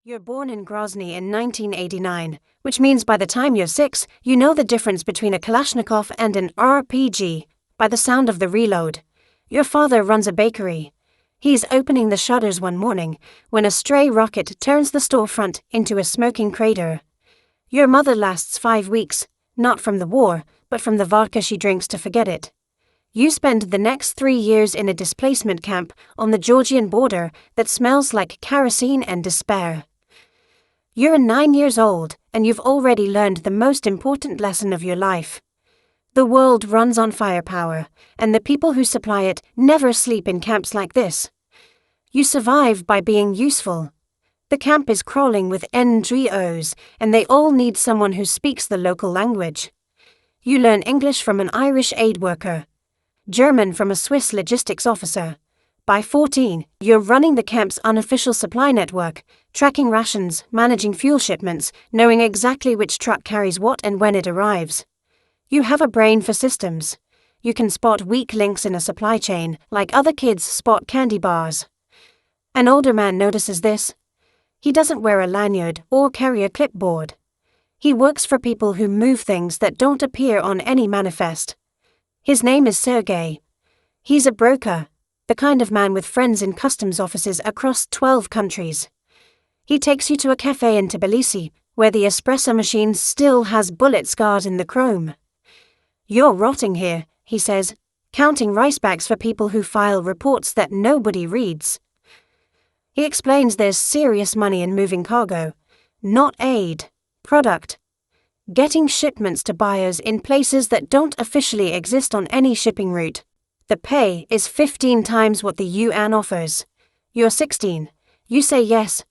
You're born in Grozny in 1989, which means by the time you're 6, you know the difference between a Kalashnikov and an RPG by the sound of the reload. Your father runs a bakery. He's opening the shutters one morning when a stray rocket turns the storefront into a smoking crater. Your mother lasts 5 weeks, not from the war, but from the vodka she drinks to forget it. You spend the next 3 years in a displacement camp on the Georgian border that smells like kerosene and despair. You're 9 years old, and you've already learned the most important lesson of your life. The world runs on firepower, and the people who supply it never sleep in camps like this. You survive by being useful. The camp is crawling with NGOs, and they all need someone who speaks the local language. You learn English from an Irish aid worker, German from a Swiss logistics officer. By 14, you're running the camp's unofficial supply network, tracking rations, managing fuel shipments, knowing exactly which truck carries what and when it arrives. You have a brain for systems. You can spot weak links in a supply chain, like other kids spot candy bars. An older man notices this. He doesn't wear a lanyard or carry a clipboard. He works for people who move things that don't appear on any manifest. His name is Sergey. He's a broker, the kind of man with friends in customs offices across 12 countries. He takes you to a cafe in Tbilisi, where the espresso machine still has bullet scars in the chrome. "You're rotting here," he says, counting rice bags for people who file reports that nobody reads. He explains there's serious money in moving cargo, not aid, product. Getting shipments to buyers in places that don't officially exist on any shipping route. The pay is 15 times what the UN offers. You're 16. You say yes.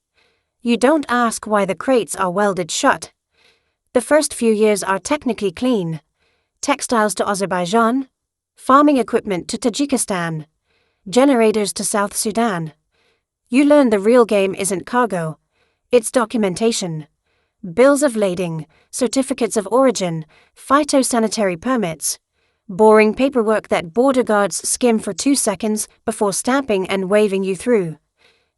You don't ask why the crates are welded shut. The first few years are technically clean. Textiles to Azerbaijan, farming equipment to Tajikistan, generators to South Sudan. You learn the real game isn't cargo, it's documentation. Bills of lading, certificates of origin, phytosanitary permits. Boring paperwork that border guards skim for 2 seconds before stamping and waving you through.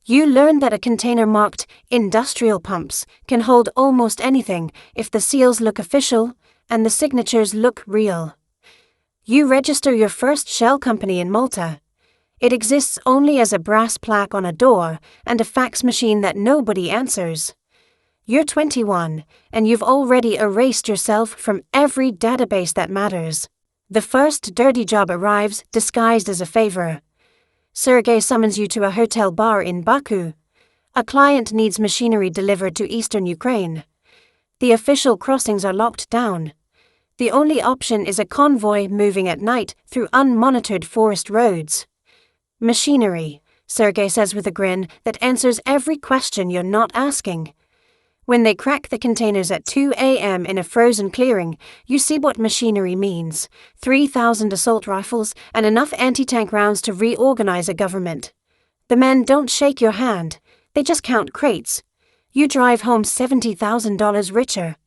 You learn that a container marked industrial pumps can hold almost anything if the seals look official and the signatures look real. You register your first shell company in Malta. It exists only as a brass plaque on a door and a fax machine that nobody answers. You're 21, and you've already erased yourself from every database that matters. The first dirty job arrives disguised as a favor. Sergey summons you to a hotel bar in Baku. A client needs machinery delivered to eastern Ukraine. The official crossings are locked down. The only option is a convoy moving at night through unmonitored forest roads. Machinery, Sergey says with a grin that answers every question you're not asking. When they crack the containers at 2 a.m. in a frozen clearing, you see what machinery means. 3,000 assault rifles and enough anti-tank rounds to reorganize a government. The men don't shake your hand, they just count crates. You drive home $70,000 richer.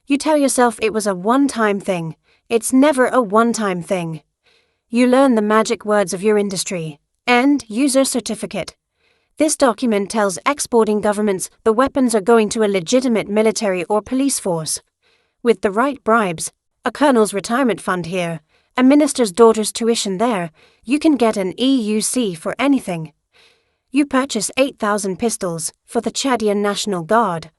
You tell yourself it was a one-time thing. It's never a one-time thing. You learn the magic words of your industry. End user certificate. This document tells exporting governments the weapons are going to a legitimate military or police force. With the right bribes, a colonel's retirement fund here, a minister's daughter's tuition there, you can get an EUC for anything. You purchase 8,000 pistols for the Chadian National Guard.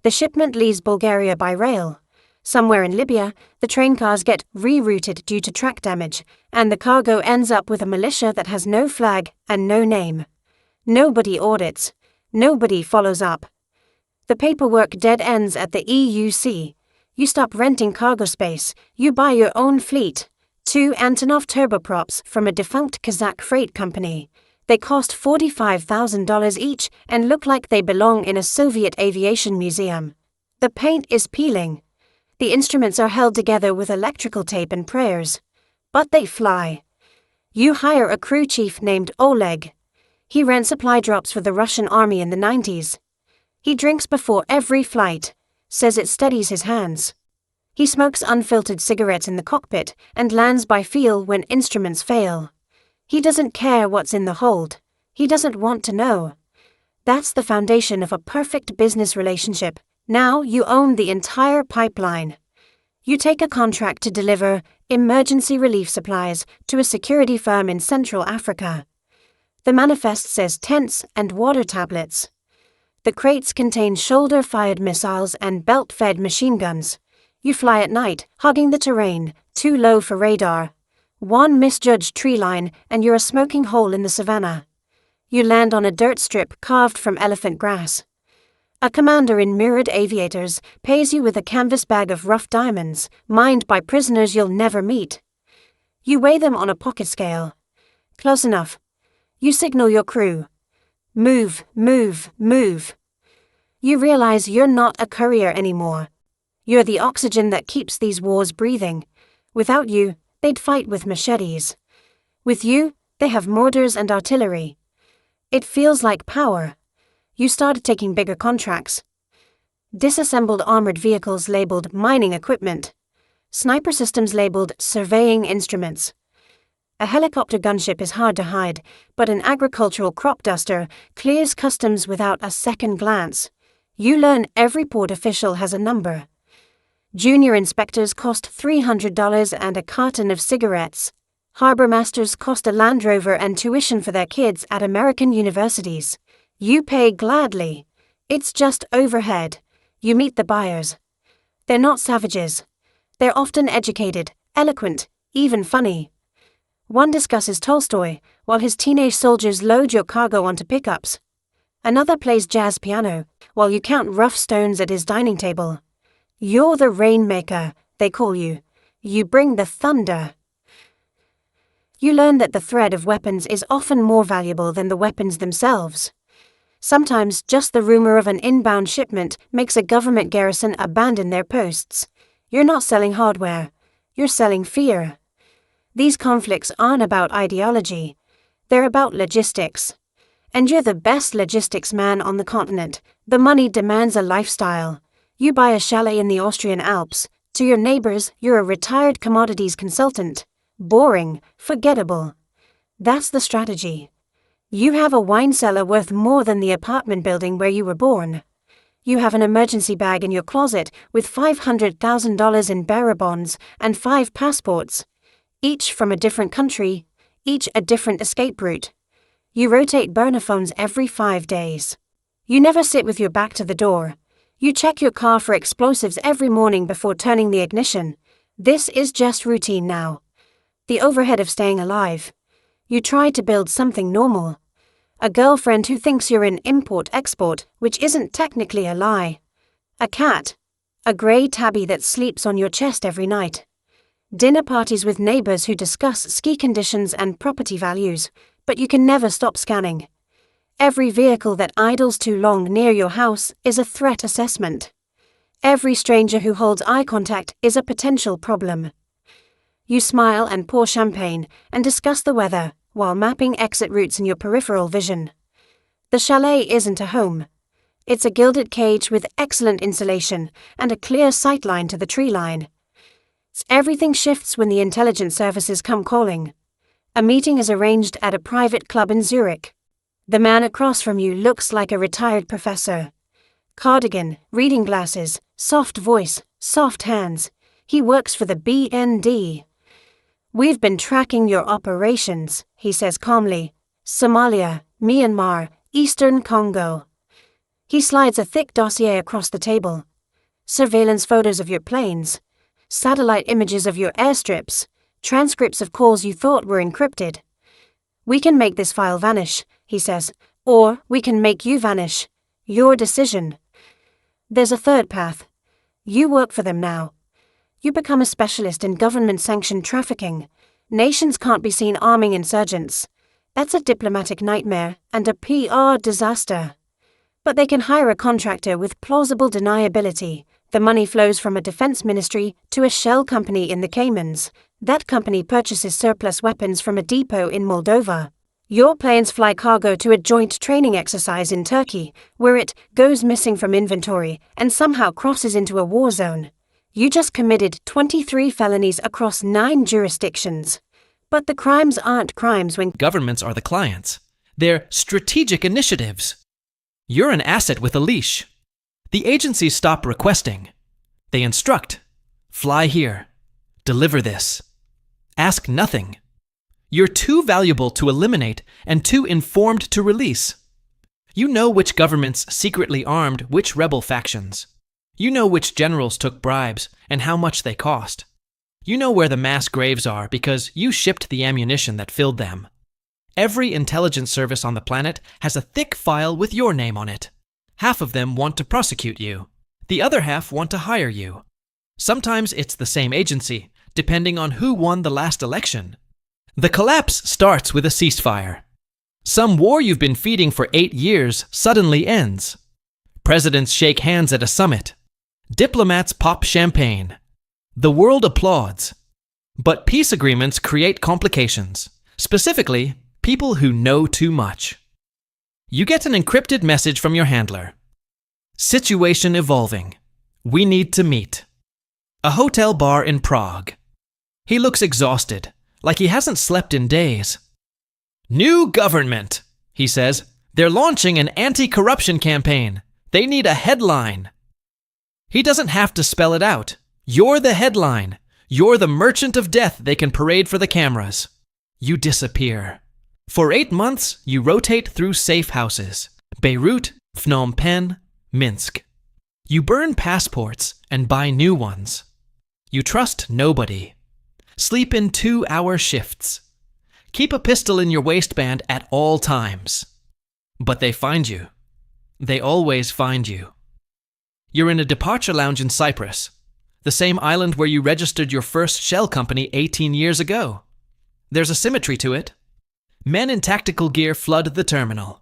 The shipment leaves Bulgaria by rail. Somewhere in Libya, the train cars get rerouted due to track damage, and the cargo ends up with a militia that has no flag and no name. Nobody audits. Nobody follows up. The paperwork dead ends at the EUC. You stop renting cargo space. You buy your own fleet. 2 Antonov turboprops from a defunct Kazakh freight company. They cost $45,000 each and look like they belong in a Soviet aviation museum. The paint is peeling. The instruments are held together with electrical tape and prayers. But they fly. You hire a crew chief named Oleg. He ran supply drops for the Russian army in the 90s. He drinks before every flight, says it steadies his hands. He smokes unfiltered cigarettes in the cockpit and lands by feel when instruments fail. He doesn't care what's in the hold. He doesn't want to know. That's the foundation of a perfect business relationship. Now you own the entire pipeline. You take a contract to deliver emergency relief supplies to a security firm in Central Africa. The manifest says tents and water tablets. The crates contain shoulder-fired missiles and belt-fed machine guns. You fly at night, hugging the terrain, too low for radar. One misjudged tree line and you're a smoking hole in the savannah. You land on a dirt strip carved from elephant grass. A commander in mirrored aviators pays you with a canvas bag of rough diamonds, mined by prisoners you'll never meet. You weigh them on a pocket scale. Close enough. You signal your crew. Move, move, move. You realize you're not a courier anymore. You're the oxygen that keeps these wars breathing. Without you, they'd fight with machetes. With you, they have mortars and artillery. It feels like power. You started taking bigger contracts. Disassembled armored vehicles labeled mining equipment. Sniper systems labeled surveying instruments. A helicopter gunship is hard to hide, but an agricultural crop duster clears customs without a second glance. You learn every port official has a number. Junior inspectors cost $300 and a carton of cigarettes. Harbor masters cost a Land Rover and tuition for their kids at American universities. You pay gladly. It's just overhead. You meet the buyers. They're not savages. They're often educated, eloquent, even funny. One discusses Tolstoy, while his teenage soldiers load your cargo onto pickups. Another plays jazz piano, while you count rough stones at his dining table. You're the rainmaker, they call you. You bring the thunder. You learn that the thread of weapons is often more valuable than the weapons themselves. Sometimes just the rumor of an inbound shipment makes a government garrison abandon their posts. You're not selling hardware. You're selling fear. These conflicts aren't about ideology. They're about logistics. And you're the best logistics man on the continent. The money demands a lifestyle. You buy a chalet in the Austrian Alps. To your neighbors, you're a retired commodities consultant. Boring, forgettable. That's the strategy. You have a wine cellar worth more than the apartment building where you were born. You have an emergency bag in your closet with $500,000 in bearer bonds and 5 passports. Each from a different country, each a different escape route. You rotate burner phones every 5 days. You never sit with your back to the door. You check your car for explosives every morning before turning the ignition. This is just routine now. The overhead of staying alive. You try to build something normal. A girlfriend who thinks you're an import-export, which isn't technically a lie. A cat. A grey tabby that sleeps on your chest every night. Dinner parties with neighbors who discuss ski conditions and property values, but you can never stop scanning. Every vehicle that idles too long near your house is a threat assessment. Every stranger who holds eye contact is a potential problem. You smile and pour champagne and discuss the weather while mapping exit routes in your peripheral vision. The chalet isn't a home. It's a gilded cage with excellent insulation and a clear sightline to the tree line. Everything shifts when the intelligence services come calling. A meeting is arranged at a private club in Zurich. The man across from you looks like a retired professor. Cardigan, reading glasses, soft voice, soft hands. He works for the BND. "We've been tracking your operations," he says calmly. "Somalia, Myanmar, Eastern Congo." He slides a thick dossier across the table. Surveillance photos of your planes. Satellite images of your airstrips. Transcripts of calls you thought were encrypted. "We can make this file vanish," he says, "or we can make you vanish. Your decision." There's a third path. You work for them now. You become a specialist in government-sanctioned trafficking. Nations can't be seen arming insurgents. That's a diplomatic nightmare and a PR disaster. But they can hire a contractor with plausible deniability. The money flows from a defense ministry to a shell company in the Caymans. That company purchases surplus weapons from a depot in Moldova. Your planes fly cargo to a joint training exercise in Turkey, where it goes missing from inventory and somehow crosses into a war zone. You just committed 23 felonies across 9 jurisdictions. But the crimes aren't crimes when governments are the clients. They're strategic initiatives. You're an asset with a leash. The agencies stop requesting. They instruct. Fly here. Deliver this. Ask nothing. You're too valuable to eliminate and too informed to release. You know which governments secretly armed which rebel factions. You know which generals took bribes and how much they cost. You know where the mass graves are because you shipped the ammunition that filled them. Every intelligence service on the planet has a thick file with your name on it. Half of them want to prosecute you. The other half want to hire you. Sometimes it's the same agency, depending on who won the last election. The collapse starts with a ceasefire. Some war you've been feeding for 8 years suddenly ends. Presidents shake hands at a summit. Diplomats pop champagne. The world applauds. But peace agreements create complications, specifically people who know too much. You get an encrypted message from your handler. Situation evolving. We need to meet. A hotel bar in Prague. He looks exhausted, like he hasn't slept in days. New government, he says. They're launching an anti-corruption campaign. They need a headline. He doesn't have to spell it out. You're the headline. You're the merchant of death they can parade for the cameras. You disappear. For 8 months, you rotate through safe houses. Beirut, Phnom Penh, Minsk. You burn passports and buy new ones. You trust nobody. Sleep in 2-hour shifts. Keep a pistol in your waistband at all times. But they find you. They always find you. You're in a departure lounge in Cyprus, the same island where you registered your first shell company 18 years ago. There's a symmetry to it. Men in tactical gear flood the terminal.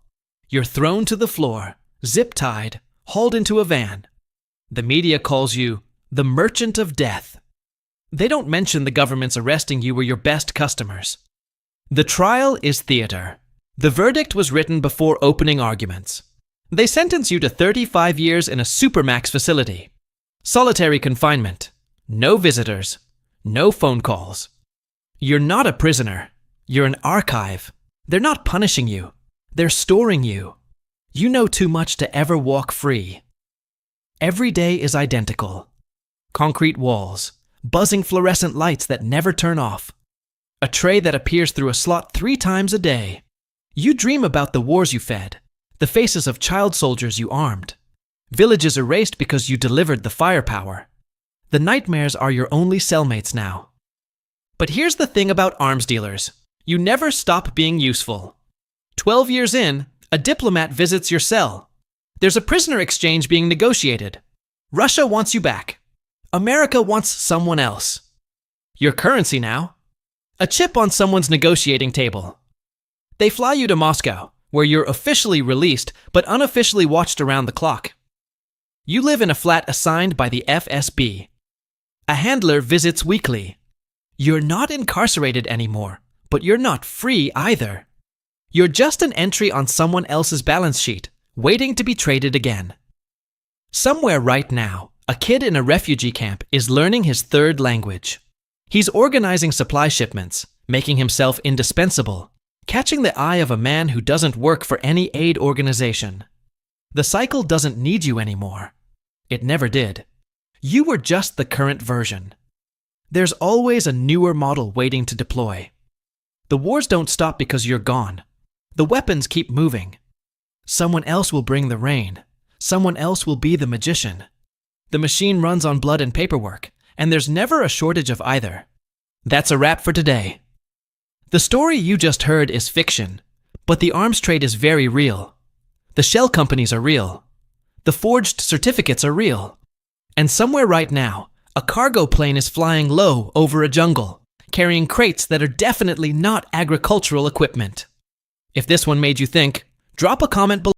You're thrown to the floor, zip-tied, hauled into a van. The media calls you the merchant of death. They don't mention the governments arresting you were your best customers. The trial is theater. The verdict was written before opening arguments. They sentence you to 35 years in a supermax facility. Solitary confinement. No visitors. No phone calls. You're not a prisoner. You're an archive. They're not punishing you. They're storing you. You know too much to ever walk free. Every day is identical. Concrete walls. Buzzing fluorescent lights that never turn off. A tray that appears through a slot 3 times a day. You dream about the wars you fed, the faces of child soldiers you armed. Villages erased because you delivered the firepower. The nightmares are your only cellmates now. But here's the thing about arms dealers. You never stop being useful. 12 years in, a diplomat visits your cell. There's a prisoner exchange being negotiated. Russia wants you back. America wants someone else. Your currency now. A chip on someone's negotiating table. They fly you to Moscow, where you're officially released but unofficially watched around the clock. You live in a flat assigned by the FSB. A handler visits weekly. You're not incarcerated anymore, but you're not free either. You're just an entry on someone else's balance sheet, waiting to be traded again. Somewhere right now, a kid in a refugee camp is learning his 3rd language. He's organizing supply shipments, making himself indispensable, catching the eye of a man who doesn't work for any aid organization. The cycle doesn't need you anymore. It never did. You were just the current version. There's always a newer model waiting to deploy. The wars don't stop because you're gone. The weapons keep moving. Someone else will bring the rain. Someone else will be the magician. The machine runs on blood and paperwork, and there's never a shortage of either. That's a wrap for today. The story you just heard is fiction, but the arms trade is very real. The shell companies are real. The forged certificates are real. And somewhere right now, a cargo plane is flying low over a jungle, carrying crates that are definitely not agricultural equipment. If this one made you think, drop a comment below.